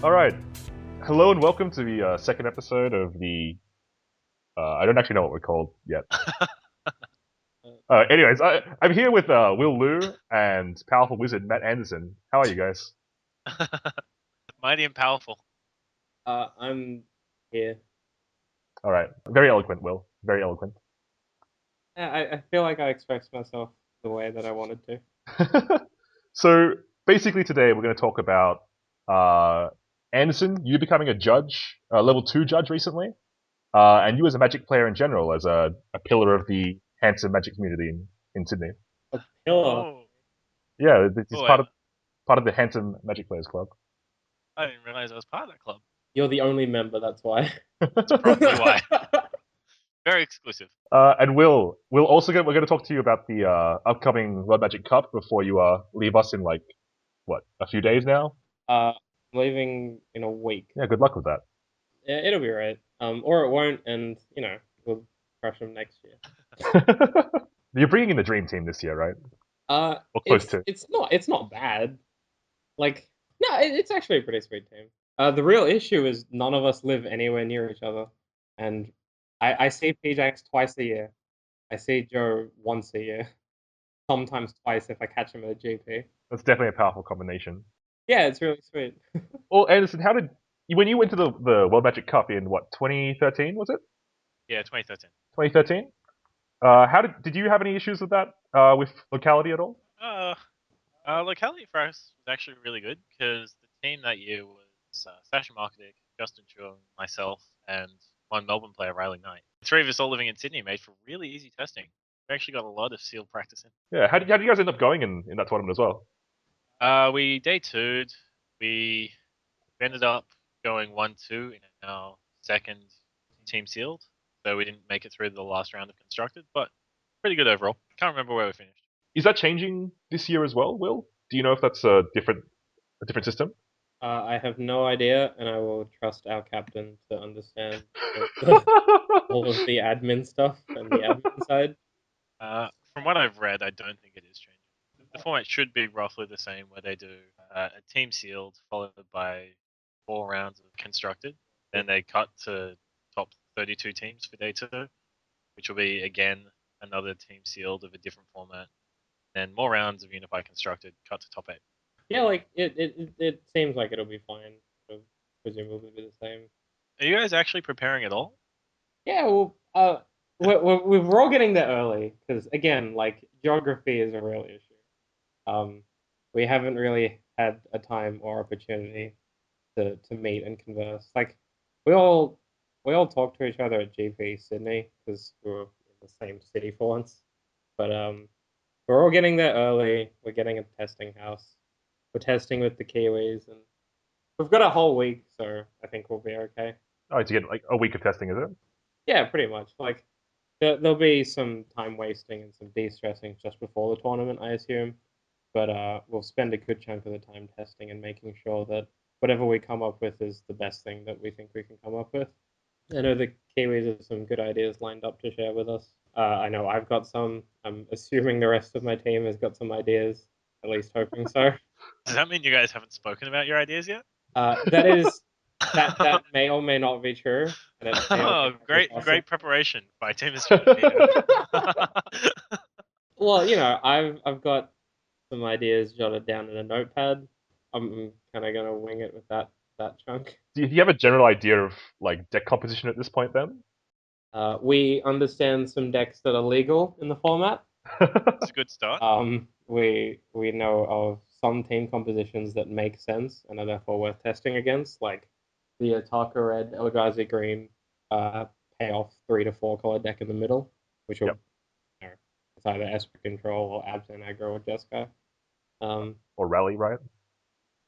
All right. Hello and welcome to the second episode of the. I don't actually know what we're called yet. Anyways, I'm here with Will Liu and powerful wizard Matt Anderson. How are you guys? Mighty and powerful. I'm here. All right. Very eloquent, Will. Very eloquent. I feel like I expressed myself the way that I wanted to. So basically, today we're going to talk about Anderson. You becoming a judge, a level 2 judge recently, and you as a Magic player in general, as a pillar of the handsome Magic community in Sydney. A pillar. Oh, Yeah, it's oh, part of the handsome Magic Players Club. I didn't realize I was part of that club. You're the only member, that's why. That's probably why. Very exclusive. And we're going to talk to you about the upcoming World Magic Cup before you leave us in like a few days now. I'm leaving in a week. Yeah, good luck with that. Yeah, it'll be right. Or it won't, and we'll crush them next year. You're bringing in the dream team this year, right? Or close to. It's not bad. Like no, it's actually a pretty sweet team. The real issue is none of us live anywhere near each other, and I see PJX twice a year. I see Joe once a year. Sometimes twice if I catch him at a GP. That's definitely a powerful combination. Yeah, it's really sweet. Well, Anderson, when you went to the World Magic Cup in 2013 was it? Yeah, 2013. 2013. Did you have any issues with that with locality at all? Locality for us was actually really good because the team that year was Sasha Marketing, Justin Chung, myself, and one Melbourne player, Riley Knight. The three of us all living in Sydney made for really easy testing. We actually got a lot of sealed practice in. Yeah. How did you guys end up going in that tournament as well? We day two'd. We ended up going 1-2 in our second team sealed, so we didn't make it through the last round of constructed, but pretty good overall. Can't remember where we finished. Is that changing this year as well, Will? Do you know if that's a different system? I have no idea, and I will trust our captain to understand all of the admin stuff and the admin side. From what I've read, I don't think it is changing. The format should be roughly the same, where they do a team sealed followed by 4 rounds of constructed. Then they cut to top 32 teams for day two, which will be again another team sealed of a different format. Then more rounds of unified constructed, cut to top 8. Yeah, like it seems like it'll be fine. It'll presumably be the same. Are you guys actually preparing at all? Yeah, well, we're all getting there early because again, like geography is a real issue. We haven't really had a time or opportunity to meet and converse. Like we all we all talk to each other at GP Sydney because we were in the same city for once. But we're all getting there early. We're getting a testing house. We're testing with the Kiwis, and we've got a whole week, so I think we'll be okay. Oh, to get like a week of testing, is it? Yeah, pretty much. Like there'll be some time wasting and some de-stressing just before the tournament, I assume. But we'll spend a good chunk of the time testing and making sure that whatever we come up with is the best thing that we think we can come up with. I know the Kiwis have some good ideas lined up to share with us. I know I've got some. I'm assuming the rest of my team has got some ideas, at least hoping so. Does that mean you guys haven't spoken about your ideas yet? That is that may or may not be true. And it may or may Oh, not be great possible. preparation by Team Well, I've got some ideas jotted down in a notepad. I'm kind of gonna wing it with that chunk. Do you have a general idea of like deck composition at this point then? We understand some decks that are legal in the format. It's a good start. We know of some team compositions that make sense and are therefore worth testing against, like the Ataka Red, Eldrazi Green, payoff 3 to 4 color deck in the middle, which will Yep. it's either Esper Control or Abzan Aggro or Jeskai. Or rally, right?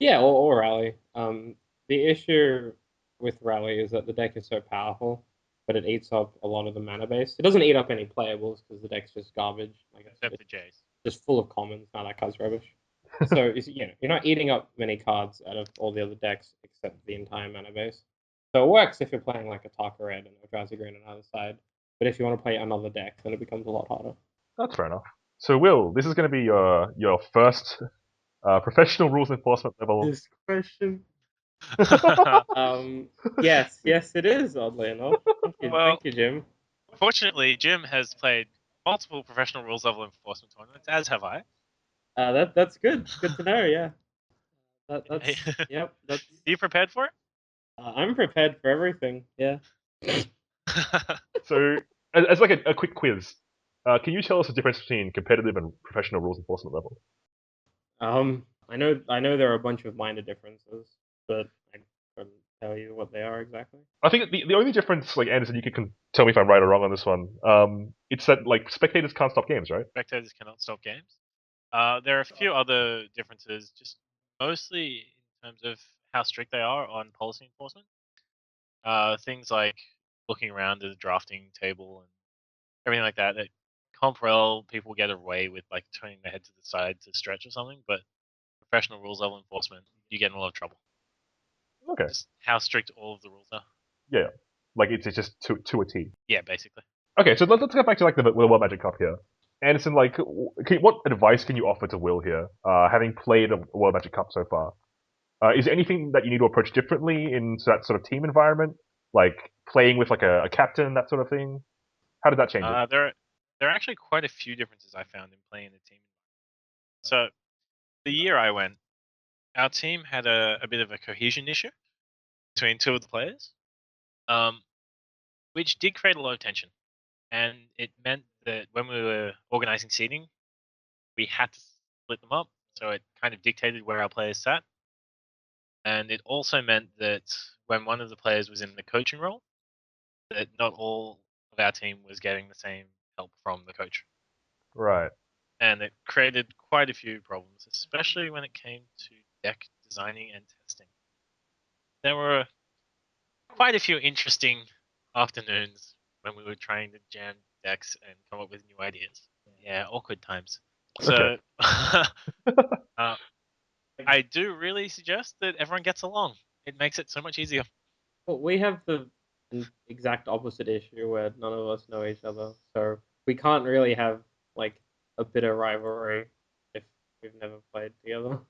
Yeah, or Rally. The issue with Rally is that the deck is so powerful, but it eats up a lot of the mana base. It doesn't eat up any playables because the deck's just garbage. Like Except it's for Jace. just full of commons. Now that card's rubbish. So you're not eating up many cards out of all the other decks except the entire mana base. So it works if you're playing like a Taka Red and Eldrazi Green on either side. But if you want to play another deck, then it becomes a lot harder. That's fair enough. So, Will, this is going to be your first professional rules enforcement level This question. Yes, it is. Oddly enough. Well, Thank you, Jim. fortunately, Jim has played multiple professional rules level enforcement tournaments, as have I. That's good. Good to know. Yeah. Are That's yep. That's you prepared for I'm prepared for everything. Yeah. it? So, as like a quick quiz, can you tell us the difference between competitive and professional rules enforcement level? I know there are a bunch of minor differences, but I couldn't tell you what they are exactly. I think the only difference, like Anderson, you can tell me if I'm right or wrong on this one. It's that like spectators can't stop games, right? Spectators cannot stop games. There are a few other differences, just mostly in terms of how strict they are on policy enforcement. Things like looking around at the drafting table and everything like that. That Comprel people get away with like turning their head to the side to stretch or something, but professional rules level enforcement, you get in a lot of trouble. Okay, Just how strict all of the rules are. yeah, like it's just to a T. Yeah, basically. Okay, so let's get back to like the World Magic Cup here. Anderson, like, what advice can you offer to Will here, having played a World Magic Cup so far? Is there anything that you need to approach differently in that sort of team environment, like playing with like a captain, that sort of thing? How did that change it? There are actually quite a few differences I found in playing the team. So the year I went, our team had a bit of a cohesion issue between two of the players, um, which did create a lot of tension. And it meant that when we were organizing seating, we had to split them up. So it kind of dictated where our players sat. And it also meant that when one of the players was in the coaching role, that not all of our team was getting the same help from the coach. Right. And it created quite a few problems, especially when it came to deck designing and testing. There were quite a few interesting afternoons when we were trying to jam decks and come up with new ideas. Yeah, awkward times. Okay. So uh, I do really suggest that everyone gets along. It makes it so much easier. Well, we have the exact opposite issue where none of us know each other, so we can't really have like a bitter rivalry if we've never played together.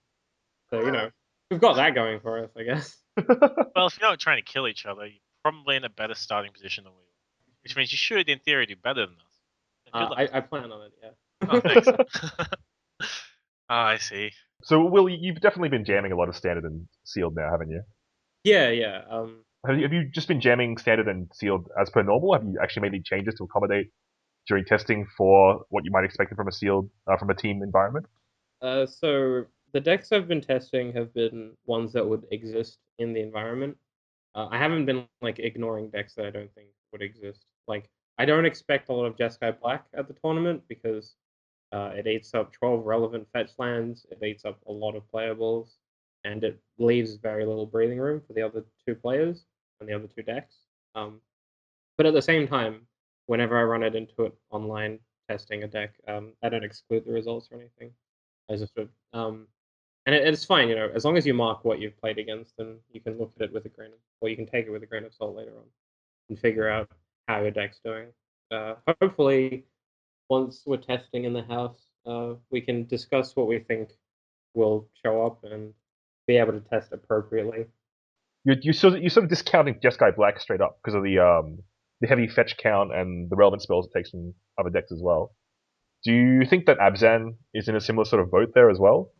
So we've got that going for us, I guess. Well, if you're not trying to kill each other, you're probably in a better starting position than we were, which means you should, in theory, do better than us. Good luck. I plan on it. Yeah. Oh, thanks. I see. So, Will, you've definitely been jamming a lot of standard and sealed now, haven't you? Yeah, yeah. Have you just been jamming standard and sealed as per normal? Have you actually made any changes to accommodate during testing for what you might expect from a sealed from a team environment? So the decks I've been testing have been ones that would exist in the environment. I haven't been like ignoring decks that I don't think would exist. Like I don't expect a lot of Jeskai Black at the tournament because it eats up 12 relevant fetch lands, it eats up a lot of playables, and it leaves very little breathing room for the other two players and the other two decks. Um, but at the same time, whenever I run it into it online testing a deck, I don't exclude the results or anything. I just would, and it's fine, as long as you mark what you've played against, then you can look at it with a grain of, or you can take it with a grain of salt later on and figure out how your deck's doing. Hopefully, once we're testing in the house, we can discuss what we think will show up and be able to test appropriately. You sort of discounting Jeskai Black straight up because of the heavy fetch count and the relevant spells it takes from other decks as well. Do you think that Abzan is in a similar sort of boat there as well?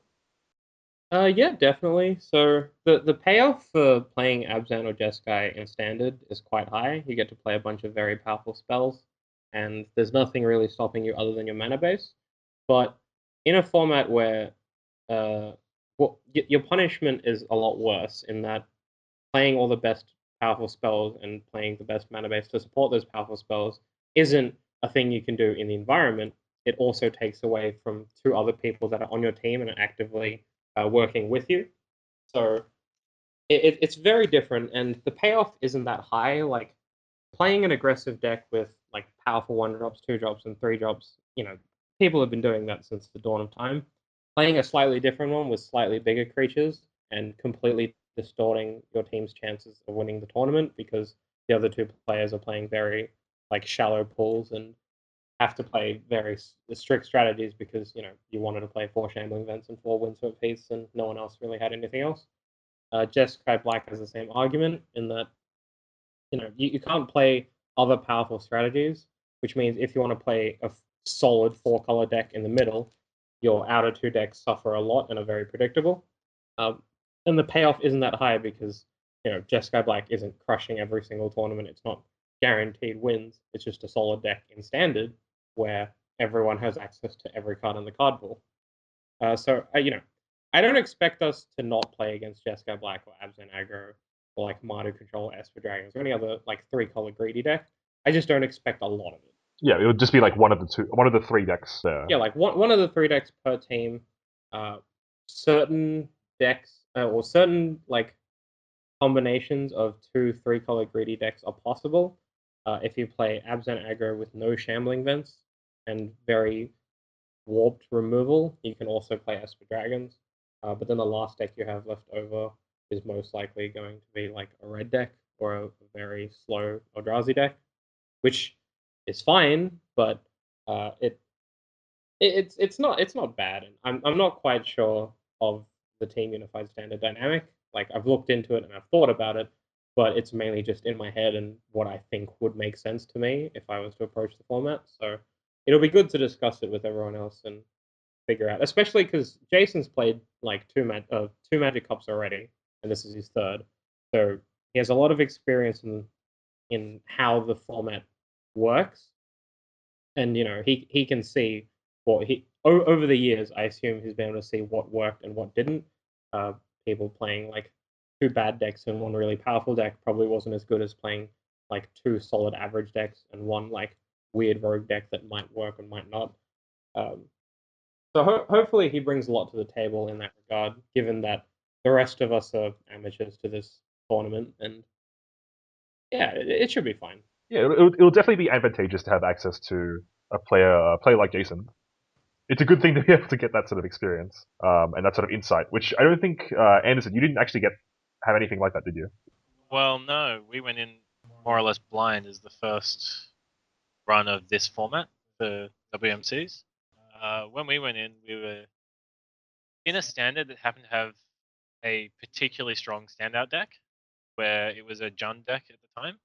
Yeah, definitely. So the payoff for playing Abzan or Jeskai in standard is quite high. You get to play a bunch of very powerful spells, and there's nothing really stopping you other than your mana base. But in a format where your punishment is a lot worse in that playing all the best powerful spells and playing the best mana base to support those powerful spells isn't a thing you can do in the environment. It also takes away from two other people that are on your team and are actively working with you. So it's very different, and the payoff isn't that high. Like playing an aggressive deck with like powerful 1 drops, 2 drops, and 3 drops, people have been doing that since the dawn of time. Playing a slightly different one with slightly bigger creatures and completely distorting your team's chances of winning the tournament because the other two players are playing very like shallow pools and have to play very strict strategies because you wanted to play 4 Shambling Vents and 4 Windswept Heaths and no one else really had anything else. Jeskai Black has the same argument in that you can't play other powerful strategies, which means if you want to play a solid 4-color deck in the middle, your outer 2 decks suffer a lot and are very predictable. And the payoff isn't that high because Jeskai Black isn't crushing every single tournament. It's not guaranteed wins. It's just a solid deck in standard where everyone has access to every card in the card pool. I don't expect us to not play against Jeskai Black or Abzan Aggro or like Mardu Control, Esper Dragons, or any other like 3-color greedy deck. I just don't expect a lot of it. Yeah, it would just be like one of the 3 decks there. Yeah, like one of the 3 decks per team. Certain decks or certain like combinations of 2 3-color greedy decks are possible. If you play Abzan Aggro with no Shambling Vents and very warped removal, you can also play Esper Dragons. But then the last deck you have left over is most likely going to be like a red deck or a very slow Eldrazi deck, which is fine, but it's not bad. And I'm not quite sure of the Team Unified Standard dynamic. Like I've looked into it and I've thought about it, but it's mainly just in my head and what I think would make sense to me if I was to approach the format. So it'll be good to discuss it with everyone else and figure out, especially because Jason's played like two Magic Cups already, and this is his third. So he has a lot of experience in how the format works, and he can see what over the years. I assume he's been able to see what worked and what didn't. People playing like 2 bad decks and 1 really powerful deck probably wasn't as good as playing like 2 solid average decks and 1 like weird rogue deck that might work and might not. So hopefully he brings a lot to the table in that regard, given that the rest of us are amateurs to this tournament, and yeah, it should be fine. Yeah, it'll definitely be advantageous to have access to a player like Jason. It's a good thing to be able to get that sort of experience and that sort of insight, which I don't think Anderson, you didn't actually have anything like that, did you? Well, no, we went in more or less blind as the first run of this format for WMCs. When we went in, we were in a standard that happened to have a particularly strong standout deck, where it was a Jund deck at the time,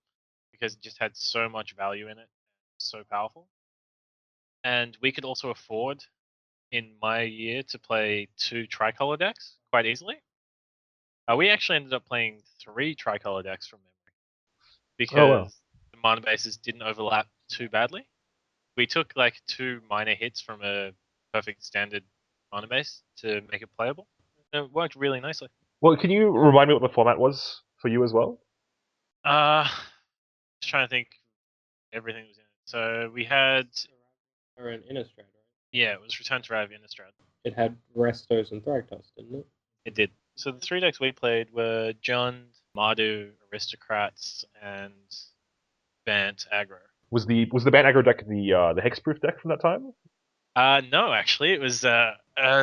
because it just had so much value in it, so powerful. And we could also afford, in my year, to play 2 tricolor decks quite easily. We actually ended up playing 3 tricolor decks from memory, because the mana bases didn't overlap too badly. We took like 2 minor hits from a perfect standard mana base to make it playable. And it worked really nicely. Well, can you remind me what the format was for you as well? Just trying to think. Everything was in it. So we had Or an Innistrad, right? Yeah, it was Return to Ravia Innistrad. It had Restos and Thragtusk, didn't it? It did. So the 3 decks we played were Jund, Mardu, Aristocrats, and Bant Aggro. Was the Bant Aggro deck the hexproof deck from that time? No, actually, it was a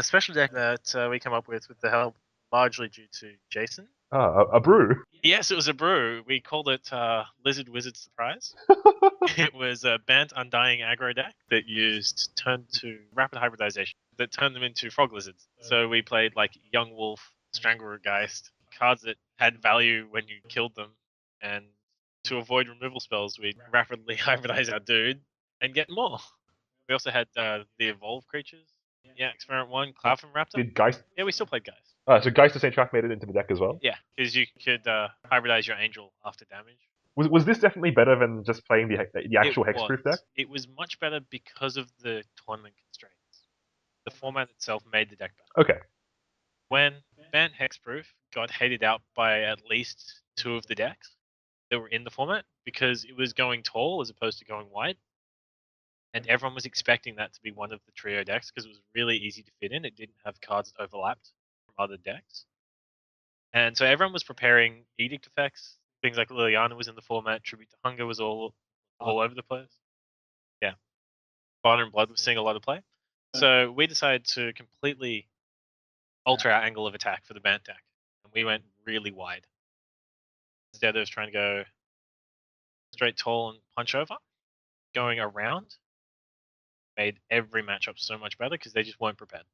special deck that we came up with the help largely due to Jason. A brew. Yes, it was a brew. We called it Lizard Wizard Surprise. It was a Bant Undying aggro deck that used turn to rapid hybridization that turned them into frog lizards. So we played like Young Wolf, Stranglergeist, cards that had value when you killed them, and to avoid removal spells, we'd rapidly hybridize our dude and get more. We also had the evolved creatures. Yeah, Experiment 1, Cloudfin Raptor. Did Geist? Yeah, we still played Geist. So Geist the same track made it into the deck as well? Yeah, because you could hybridize your angel after damage. Was this definitely better than just playing the actual hexproof deck? It was much better because of the tournament constraints. The format itself made the deck better. Okay. When Bant Hexproof got hated out by at least 2 of the decks that were in the format because it was going tall as opposed to going wide, and everyone was expecting that to be one of the trio decks because it was really easy to fit in. It didn't have cards that overlapped from other decks. And so everyone was preparing Edict effects. Things like Liliana was in the format. Tribute to Hunger was all over the place. Yeah. Fire and Blood was seeing a lot of play. So we decided to completely alter our angle of attack for the Bant deck. And we went really wide. Instead of trying to go straight tall and punch over, going around made every matchup so much better because they just weren't prepared.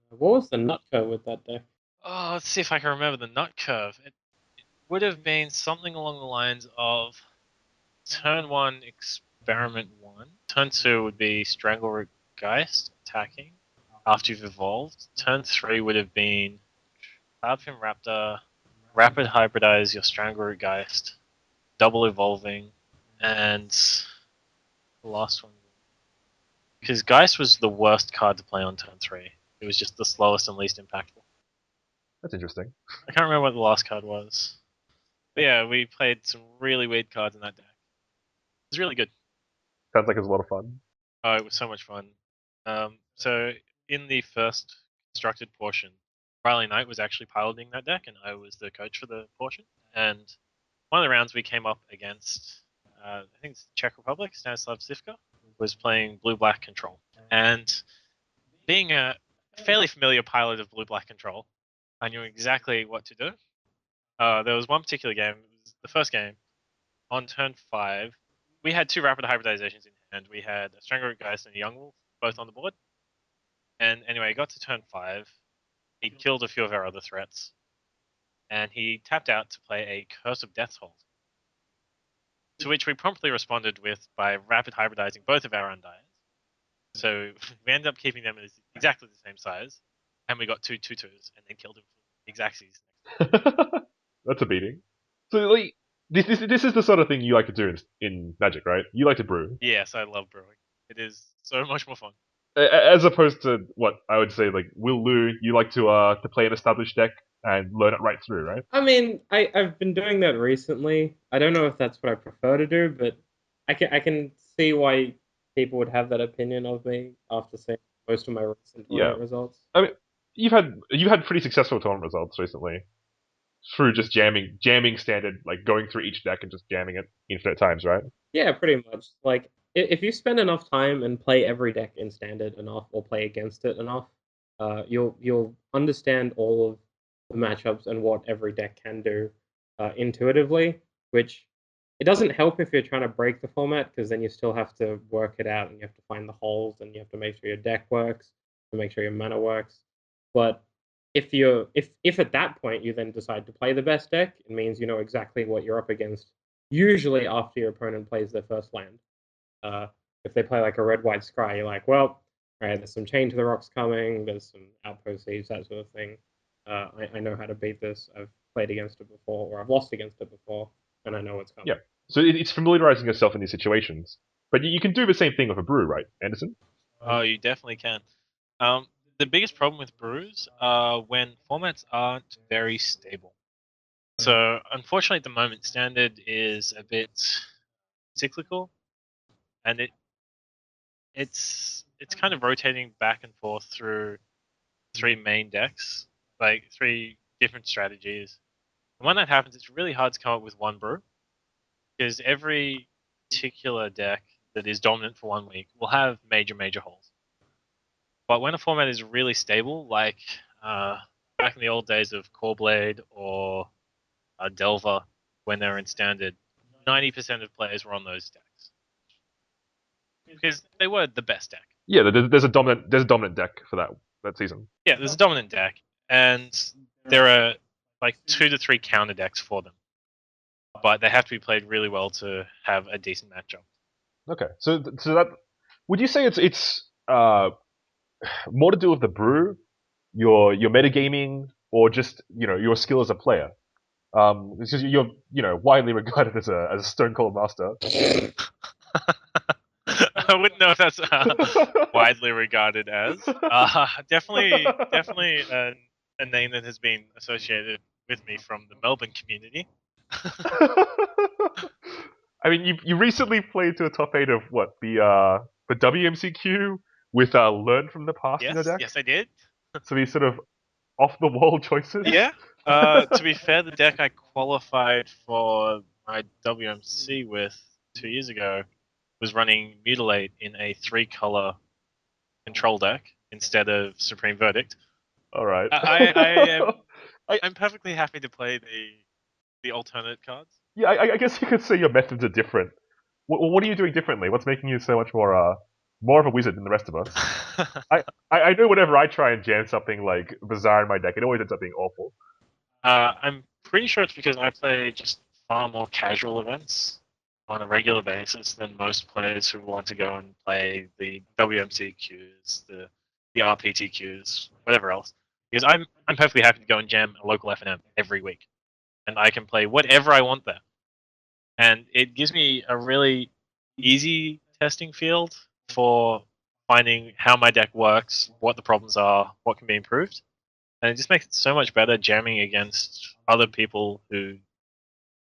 What was the nutco with that deck? Oh, let's see if I can remember the nut curve. It would have been something along the lines of turn 1, experiment 1. Turn 2 would be Strangleroot Geist attacking after you've evolved. Turn 3 would have been Cloudfin Raptor, rapid hybridize your Strangleroot Geist, double evolving, and the last one. Because Geist was the worst card to play on turn 3. It was just the slowest and least impactful. That's interesting. I can't remember what the last card was. But yeah, we played some really weird cards in that deck. It was really good. Sounds like it was a lot of fun. Oh, it was so much fun. So in the first constructed portion, Riley Knight was actually piloting that deck, and I was the coach for the portion. And one of the rounds we came up against, I think it's Czech Republic, Stanislav Sivka, was playing Blue-Black Control. And being a fairly familiar pilot of Blue-Black Control, I knew exactly what to do. There was one particular game, it was the first game, on turn 5, we had 2 rapid hybridizations in hand. We had a Strangleroot Geist and a Young Wolf both on the board. And anyway, he got to turn 5. He killed a few of our other threats. And he tapped out to play a Curse of Death's Hold. To which we promptly responded with by rapid hybridizing both of our Undyers. So we ended up keeping them as exactly the same size. And we got 2 2/2s and then killed him for the exact season. That's a beating. So, like, this is the sort of thing you like to do in Magic, right? You like to brew. Yes, I love brewing. It is so much more fun. As opposed to what I would say, like Will Lu, you like to play an established deck and learn it right through, right? I mean, I've been doing that recently. I don't know if that's what I prefer to do, but I can see why people would have that opinion of me after seeing most of my recent Yeah. tournament results. I mean, you had pretty successful tournament results recently through just jamming standard, like going through each deck and just jamming it infinite times, right? Yeah, pretty much. Like if you spend enough time and play every deck in standard enough or play against it enough, you'll understand all of the matchups and what every deck can do intuitively. Which it doesn't help if you're trying to break the format because then you still have to work it out and you have to find the holes and you have to make sure your deck works and make sure your mana works. But if at that point you then decide to play the best deck, it means you know exactly what you're up against usually after your opponent plays their first land. Uh, if they play like a red white scry, you're like, well, right, there's some Chain to the Rocks coming, there's some Outpost Siege, that sort of thing. I know how to beat this. I've played against it before, or I've lost against it before, and I know what's coming. Yeah. So it's familiarizing yourself in these situations. But you can do the same thing with a brew, right, Anderson? Oh, you definitely can. The biggest problem with brews are when formats aren't very stable. So, unfortunately, at the moment, standard is a bit cyclical, and it's kind of rotating back and forth through 3 main decks, like 3 different strategies. And when that happens, it's really hard to come up with one brew because every particular deck that is dominant for 1 week will have major holes. But when a format is really stable, like back in the old days of Core Blade or Delver, when they were in standard, 90% of players were on those decks because they were the best deck. Yeah, there's a dominant deck for that season. Yeah, there's a dominant deck, and there are like 2 to 3 counter decks for them, but they have to be played really well to have a decent matchup. Okay, so that would you say it's more to do with the brew, your metagaming, or just your skill as a player? Because you're widely regarded as a stone cold master. I wouldn't know if that's widely regarded as. Definitely a name that has been associated with me from the Melbourne community. I mean, you recently played to a top 8 of what the WMCQ with Learn from the Past in the deck. Yes, I did. So these sort of off the wall choices. Yeah. To be fair, the deck I qualified for my WMC with 2 years ago was running Mutilate in a 3-color control deck instead of Supreme Verdict. All right. I'm perfectly happy to play the alternate cards. Yeah, I guess you could say your methods are different. What are you doing differently? What's making you so much more more of a wizard than the rest of us. I know whenever I try and jam something like bizarre in my deck, it always ends up being awful. I'm pretty sure it's because I play just far more casual events on a regular basis than most players who want to go and play the WMCQs, the RPTQs, whatever else. Because I'm perfectly happy to go and jam a local FNM every week, and I can play whatever I want there, and it gives me a really easy testing field for finding how my deck works, what the problems are, what can be improved, and it just makes it so much better jamming against other people who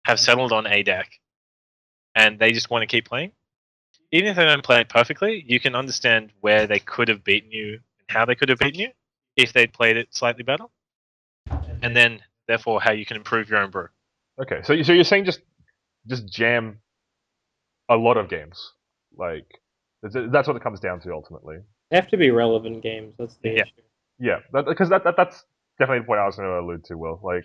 have settled on a deck and they just want to keep playing. Even if they don't play it perfectly, you can understand where they could have beaten you and how they could have beaten you if they'd played it slightly better, and then therefore how you can improve your own brew. Okay, so you're saying just jam a lot of games, like that's what it comes down to ultimately. They have to be relevant games. That's the Yeah. issue. Yeah, because that's definitely the point I was going to allude to. Will, like,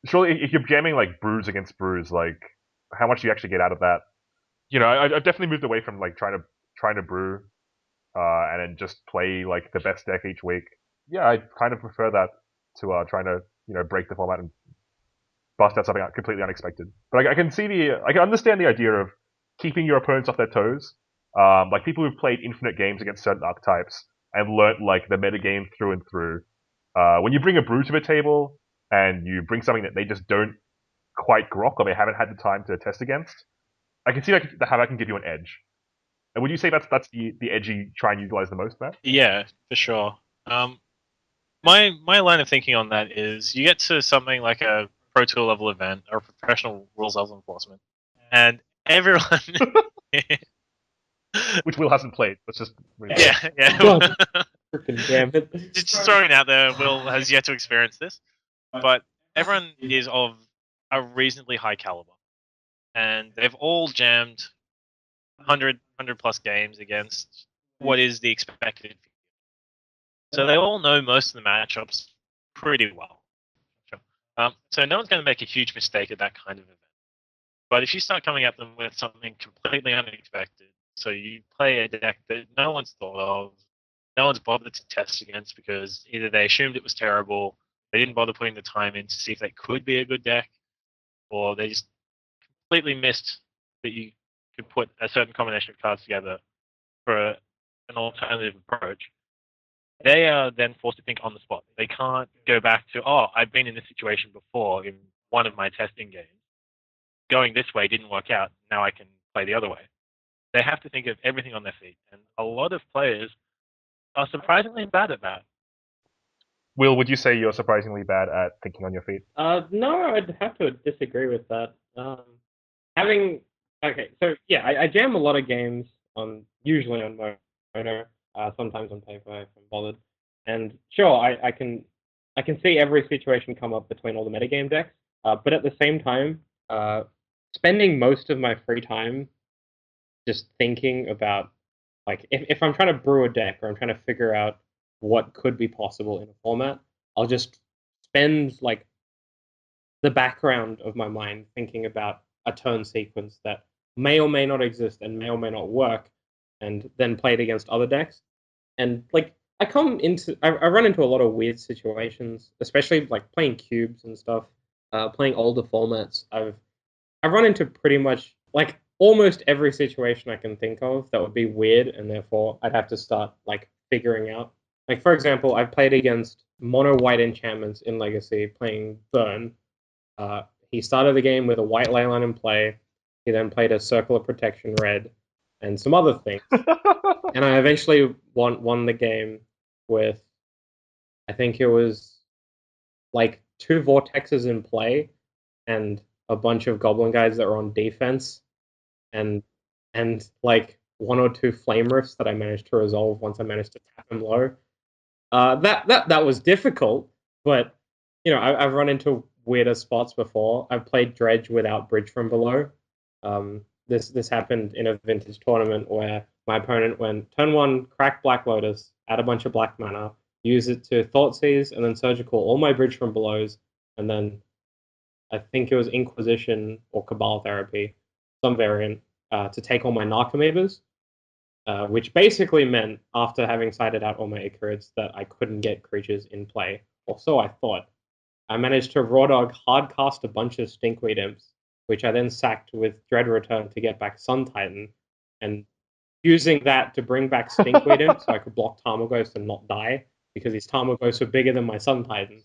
surely if you're jamming like brews against brews, like how much do you actually get out of that? You know, I've definitely moved away from like trying to brew, and then just play like the best deck each week. Yeah, I kind of prefer that to trying to break the format and bust out something completely unexpected. But I can understand the idea of keeping your opponents off their toes. Like people who've played infinite games against certain archetypes and learnt like the meta game through and through. When you bring a brew to the table and you bring something that they just don't quite grok or they haven't had the time to test against, I can see how that can give you an edge. And would you say that's the edge you try and utilize the most, Matt? Yeah, for sure. My line of thinking on that is you get to something like a pro tour level event or a professional rules level enforcement, and everyone. Which Will hasn't played. Let's just yeah. God. Freaking damn it. Just throwing it out there, Will has yet to experience this, but everyone is of a reasonably high caliber, and they've all jammed 100 plus games against what is the expected. So they all know most of the matchups pretty well. Sure. So no one's going to make a huge mistake at that kind of event. But if you start coming at them with something completely unexpected, so you play a deck that no one's thought of, no one's bothered to test against because either they assumed it was terrible, they didn't bother putting the time in to see if they could be a good deck, or they just completely missed that you could put a certain combination of cards together for an alternative approach. They are then forced to think on the spot. They can't go back to, oh, I've been in this situation before in one of my testing games. Going this way didn't work out. Now I can play the other way. They have to think of everything on their feet. And a lot of players are surprisingly bad at that. Will, would you say you're surprisingly bad at thinking on your feet? No, I'd have to disagree with that. Having okay, so yeah, I jam a lot of games usually on Mono, sometimes on paper if I'm bothered. And sure, I can see every situation come up between all the metagame decks. But at the same time, spending most of my free time just thinking about like if I'm trying to brew a deck or I'm trying to figure out what could be possible in a format, I'll just spend like the background of my mind thinking about a turn sequence that may or may not exist and may or may not work, and then play it against other decks. And like I run into a lot of weird situations, especially like playing cubes and stuff, playing older formats. I've run into pretty much like almost every situation I can think of that would be weird, and therefore I'd have to start like figuring out. Like for example, I've played against mono white enchantments in Legacy, playing Burn. He started the game with a white leyline in play. He then played a Circle of Protection red and some other things, and I eventually won the game with I think it was like two vortexes in play and a bunch of goblin guides that were on defense, and like one or two flame rifts that I managed to resolve once I managed to tap them low. That was difficult, but I've run into weirder spots before. I've played dredge without bridge from below. This happened in a vintage tournament where my opponent went turn one, crack Black Lotus, add a bunch of black mana, use it to Thoughtseize, and then surgical all my bridge from belows, and then I think it was Inquisition or Cabal Therapy, some variant, to take all my Narcomoebas. which basically meant after having sighted out all my Icarids that I couldn't get creatures in play, or so I thought. I managed to Raw Dog hardcast a bunch of Stinkweed Imps, which I then sacked with Dread Return to get back Sun Titan, and using that to bring back Stinkweed Imp so I could block Tarmogoyfs and not die, because these Tarmogoyfs were bigger than my Sun Titans,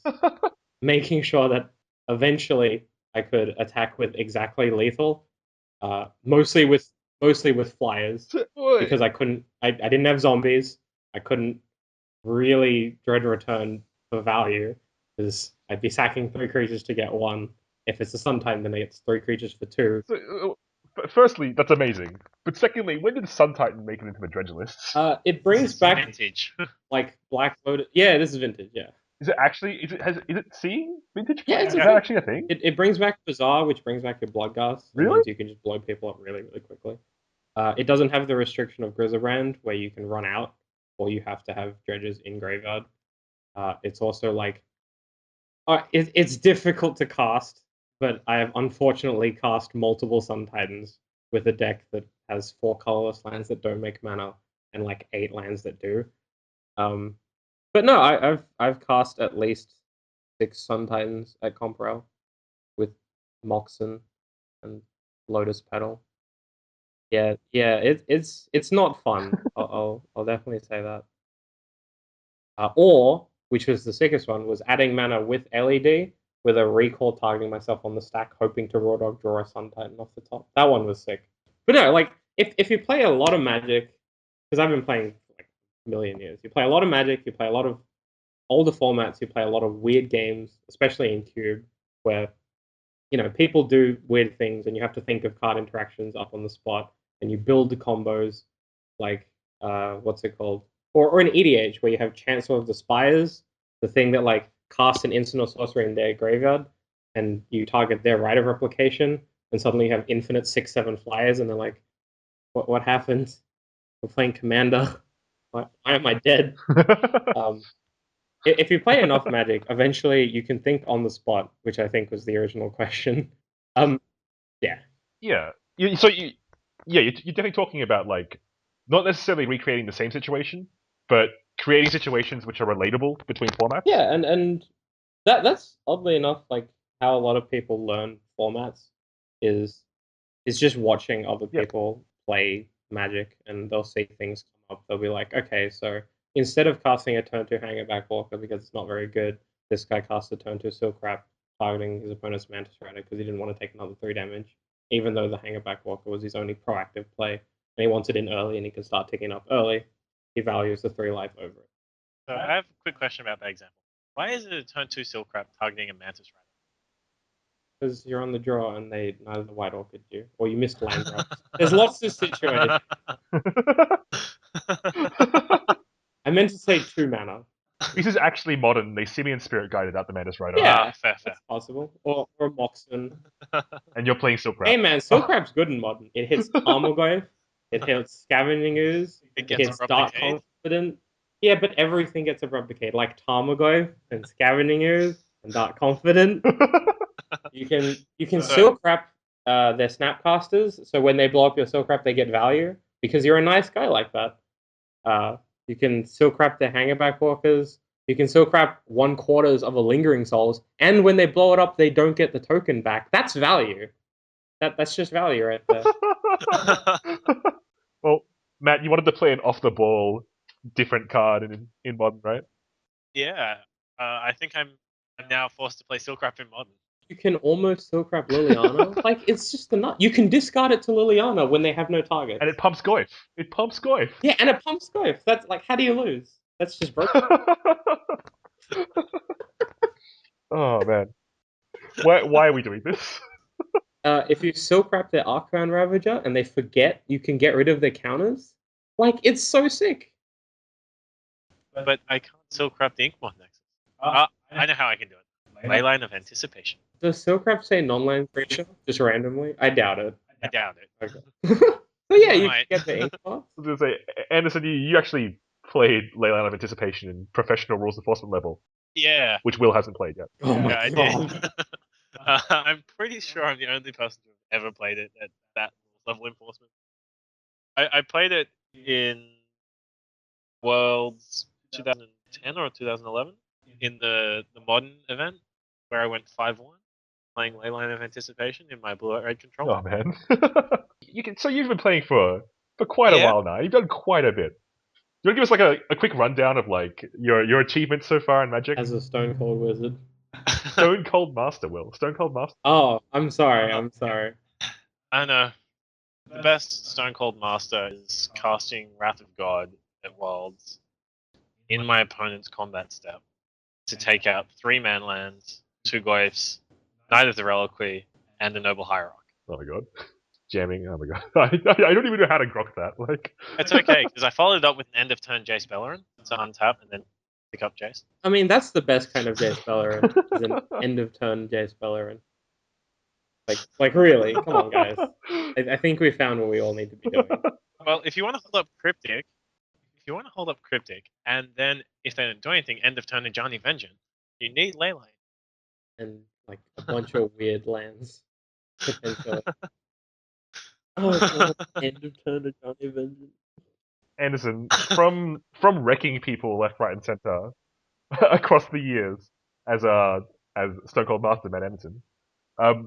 making sure that eventually I could attack with exactly lethal, mostly with flyers, because I didn't have zombies. I couldn't really Dread Return for value, because I'd be sacking 3 creatures to get 1. If it's a Sun Titan, then it's 3 creatures for 2. So, firstly, that's amazing. But secondly, when did Sun Titan make it into the dredge lists? It brings back Vintage. like Black Lotus. Yeah, this is vintage. Yeah, Is it actually? Is it seeing vintage Yeah, play? it's Is a that thing. actually a thing? it brings back Bazaar, which brings back your Bloodghast. It Really? means you can just blow people up really, really quickly. It doesn't have the restriction of Grizzlebrand, where you can run out, or you have to have dredges in graveyard. It's also like it's difficult to cast, but I have unfortunately cast multiple Sun Titans with a deck that has 4 colorless lands that don't make mana and like 8 lands that do. But no, I've cast at least 6 Sun Titans at Comprel with Moxen and Lotus Petal. Yeah, it's not fun. I'll definitely say that. Or, which was the sickest one, was adding mana with LED with a recall targeting myself on the stack, hoping to Raw Dog draw a Sun Titan off the top. That one was sick. But no, like if you play a lot of Magic, because I've been playing for like a million years, you play a lot of Magic, you play a lot of older formats, you play a lot of weird games, especially in Cube, where people do weird things and you have to think of card interactions up on the spot, and you build the combos like what's it called? Or an EDH where you have Chancellor of the Spires, the thing that like casts an instant or sorcery in their graveyard, and you target their Rite of Replication, and suddenly you have infinite 6/7 flyers, and they're like, what happened? We're playing Commander. Why am I dead? If you play enough Magic, eventually you can think on the spot, which I think was the original question. Yeah. Yeah. You're definitely talking about like not necessarily recreating the same situation, but creating situations which are relatable between formats. Yeah, and that's oddly enough like how a lot of people learn formats is just watching other Yeah. people play Magic, and they'll see things come up. They'll be like, okay, so instead of casting a turn 2 Hangerback Walker because it's not very good, this guy cast a turn 2 Silk Wrap targeting his opponent's Mantis Rider because he didn't want to take another 3 damage, even though the Hangerback Walker was his only proactive play, and he wants it in early and he can start ticking up early. He values the 3 life over it. So I have a quick question about that example. Why is it a turn 2 Silk Wrap targeting a Mantis Rider? Because you're on the draw and they neither the White Orchid do, or you missed land drops. There's lots of situations. I meant to say 2 mana. This is actually modern. They Simeon Spirit Guided out the Mantis Rider. Yeah, fair. that's possible. Or a Moxen. And you're playing Silk Wrap. Hey man, Silk Wrap's good in modern. It hits Tarmogoyf, it hits Scavenging Ooze, It it gets hits a Dark Replicate. Confident. Yeah, but everything gets a Replicate, like Tarmogoyf and Scavenging Ooze and Dark Confident. You can Silk Wrap their Snapcasters, so when they blow up your Silk Wrap, they get value because you're a nice guy like that. You can Silk Wrap their Hangerback Walkers. You can Silk Wrap 1/4 of a Lingering Souls, and when they blow it up, they don't get the token back. That's value. That's just value right there. Well, Matt, you wanted to play an off the ball different card in modern, right? Yeah. I think I'm now forced to play Silk Wrap in modern. You can almost Silk Wrap Liliana. Like, it's just a nut. You can discard it to Liliana when they have no target. And it pumps Goyf. It pumps Goyf. Yeah, and it pumps Goyf. That's like, how do you lose? That's just broken. Oh man, why are we doing this? If you Silk Wrap their Arcbound Ravager and they forget, you can get rid of their counters. Like, it's so sick. But I can't Silk Wrap the Inkmoth Nexus. I know how I can do it. Leyline of Anticipation. Does Silk Wrap say non-land creature just randomly? I doubt it. I doubt it. Okay. So yeah, you Might. can get the Inkmoth. I was gonna say, Anderson, you actually played Leyline of Anticipation in professional rules enforcement level, Yeah. which Will hasn't played yet. Oh my Yeah, I god. did. I'm pretty sure I'm the only person who's ever played it at that level enforcement. I played it in Worlds 2010 or 2011 in the modern event where I went 5-1 playing Leyline of Anticipation in my blue red controller. Oh man. So you've been playing for quite a Yeah. while now. You've done quite a bit. Do you want to give us like a quick rundown of like your achievements so far in Magic? As a Stone Cold Wizard. Stone Cold Master, Will. Stone Cold Master. Oh, I'm sorry. I'm sorry. I know. The best Stone Cold Master is casting Wrath of God at Worlds in my opponent's combat step to take out 3 manlands, 2 Goyfs, Knight of the Reliquary, and a Noble Hierarch. Oh my god. Jamming. Oh my god. I don't even know how to grok that. Like. It's okay, because I followed it up with an end of turn Jace Beleren, so untap and then pick up Jace. I mean, that's the best kind of Jace Beleren. Is an end of turn Jace Beleren. Like really? Come on, guys. I think we found what we all need to be doing. Well, if you want to hold up Cryptic, and then if they don't do anything, end of turn Ajani Vengeance, you need Leyline. And like a bunch of weird lands. Potentially. Oh god, end of turn to Johnny Vengeance. Anderson, from wrecking people left, right, and center across the years as Stone Cold Master Matt Anderson,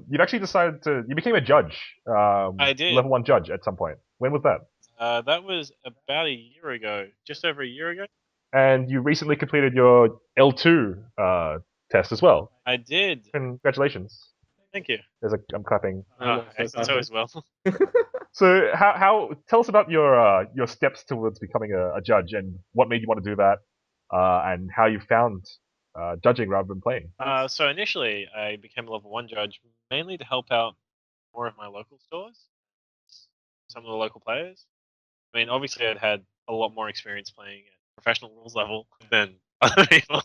you'd actually decided you became a judge. I did. Level 1 judge at some point. When was that? That was about a year ago, just over a year ago. And you recently completed your L2 test as well. I did. Congratulations. Thank you. I'm clapping. Excellent as well. So how tell us about your steps towards becoming a judge and what made you want to do that, and how you found judging rather than playing. So initially, I became a level 1 judge mainly to help out more of my local stores, some of the local players. I mean, obviously, I'd had a lot more experience playing at professional rules level than other people.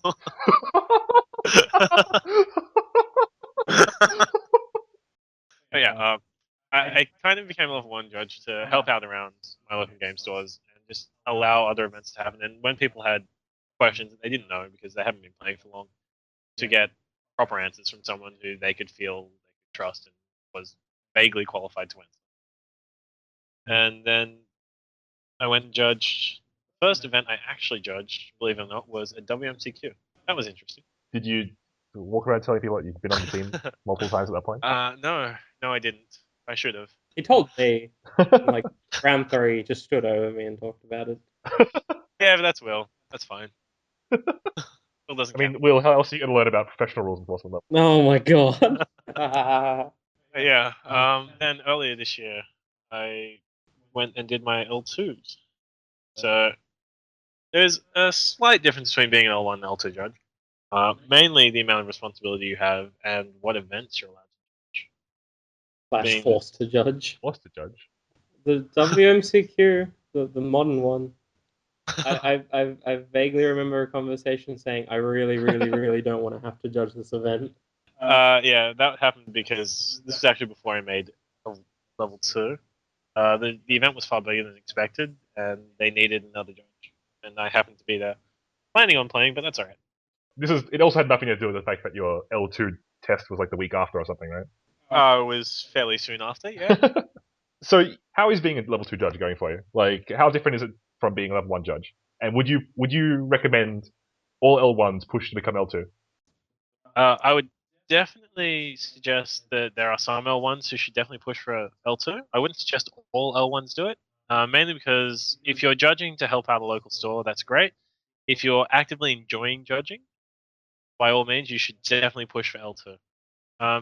But yeah, I kind of became a level 1 judge to help out around my local game stores and just allow other events to happen. And when people had questions that they didn't know because they haven't been playing for long, to get proper answers from someone who they could feel they could trust and was vaguely qualified to answer. And then I went and judged. The first event I actually judged, believe it or not, was a WMCQ. That was interesting. Did you walk around telling people that you've been on the team multiple times at that point? No, I didn't. I should have. He told me, like, round 3, just stood over me and talked about it. Yeah, but that's Will. That's fine. Will doesn't I mean, count. Will, how else are you going to learn about professional rules enforcement? Oh my god. Yeah. Then earlier this year, I went and did my L2s. So there's a slight difference between being an L1 and L2 judge. Mainly the amount of responsibility you have and what events you're allowed to judge. Slash forced to judge. Forced to judge. The WMCQ, the modern one. I vaguely remember a conversation saying, I really, really, really don't want to have to judge this event. Yeah, that happened because this was actually before I made a level 2. The event was far bigger than expected, and they needed another judge. And I happened to be there. Planning on playing, but that's alright. It also had nothing to do with the fact that your L2 test was like the week after or something, right? It was fairly soon after, yeah. So how is being a level 2 judge going for you? Like, how different is it from being a level 1 judge? And would you recommend all L1s push to become L2? I would definitely suggest that there are some L1s who should definitely push for L2. I wouldn't suggest all L1s do it, mainly because if you're judging to help out a local store, that's great. If you're actively enjoying judging, by all means, you should definitely push for L2.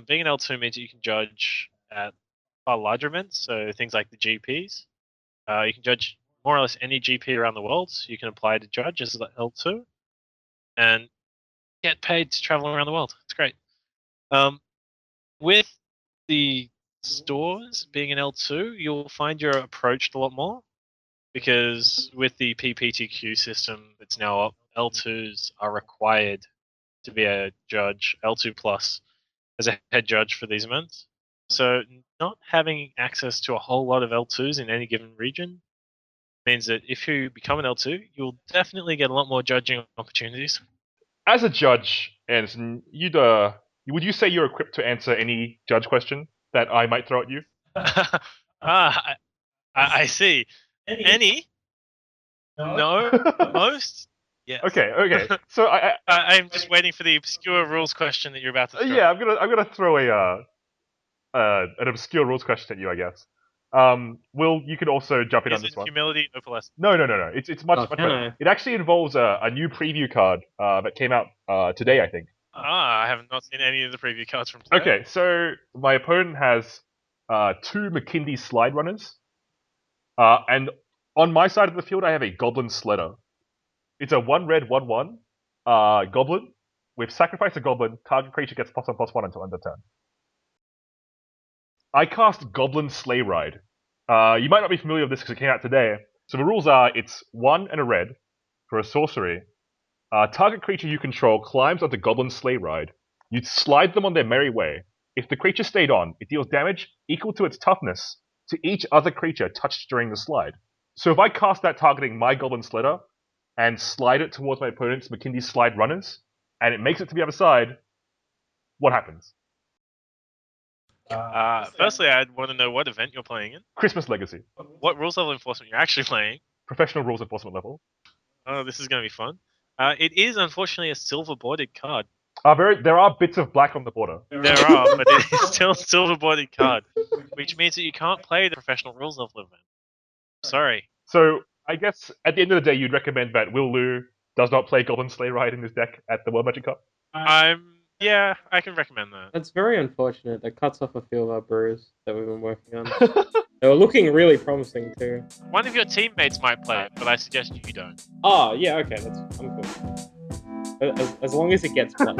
Being an L2 means that you can judge at far larger events, so things like the GPs. You can judge more or less any GP around the world. So you can apply to judge as an L2 and get paid to travel around the world. It's great. With the stores being an L2, you'll find you're approached a lot more because with the PPTQ system that's now up, L2s are required to be a judge, L2 plus, as a head judge for these events. So not having access to a whole lot of L2s in any given region means that if you become an L2, you'll definitely get a lot more judging opportunities. As a judge, Anderson, would you say you're equipped to answer any judge question that I might throw at you? I see. Any? No, most. Yes. Okay. So I'm just waiting for the obscure rules question that you're about to throw. yeah, I'm gonna throw an obscure rules question at you, I guess. Will, you can also jump in on Is this it one. humility or philosophy? No. It's much Oh, much can better. I? It actually involves a new preview card that came out today, I think. I have not seen any of the preview cards from today. Okay, so my opponent has 2 McKindy slide runners, and on my side of the field I have a Goblin Sledder. It's a 1 red 1/1 goblin. With sacrifice a goblin, target creature gets +1/+1 until end of turn. I cast Goblin Sleigh Ride. You might not be familiar with this because it came out today. So the rules are: it's 1 and a red for a sorcery. Target creature you control climbs onto Goblin Sleigh Ride. You slide them on their merry way. If the creature stayed on, it deals damage equal to its toughness to each other creature touched during the slide. So if I cast that targeting my Goblin Sledder and slide it towards my opponent's McKindy Slide Runners, and it makes it to the other side, what happens? Firstly, I'd want to know what event you're playing in, Christmas Legacy. what rules level enforcement you're actually playing. Professional rules enforcement level. Oh, this is going to be fun. It is unfortunately a silver bordered card. There are bits of black on the border. There are, but it is still a silver bordered card, which means that you can't play the professional rules level event. Sorry. So I guess at the end of the day, you'd recommend that Will Lu does not play Goblin Sleigh Ride in his deck at the World Magic Cup. Yeah, I can recommend that. That's very unfortunate. That cuts off a few of our brews that we've been working on. They were looking really promising too. One of your teammates might play it, but I suggest you don't. Oh, yeah, okay, I'm cool. As long as it gets played.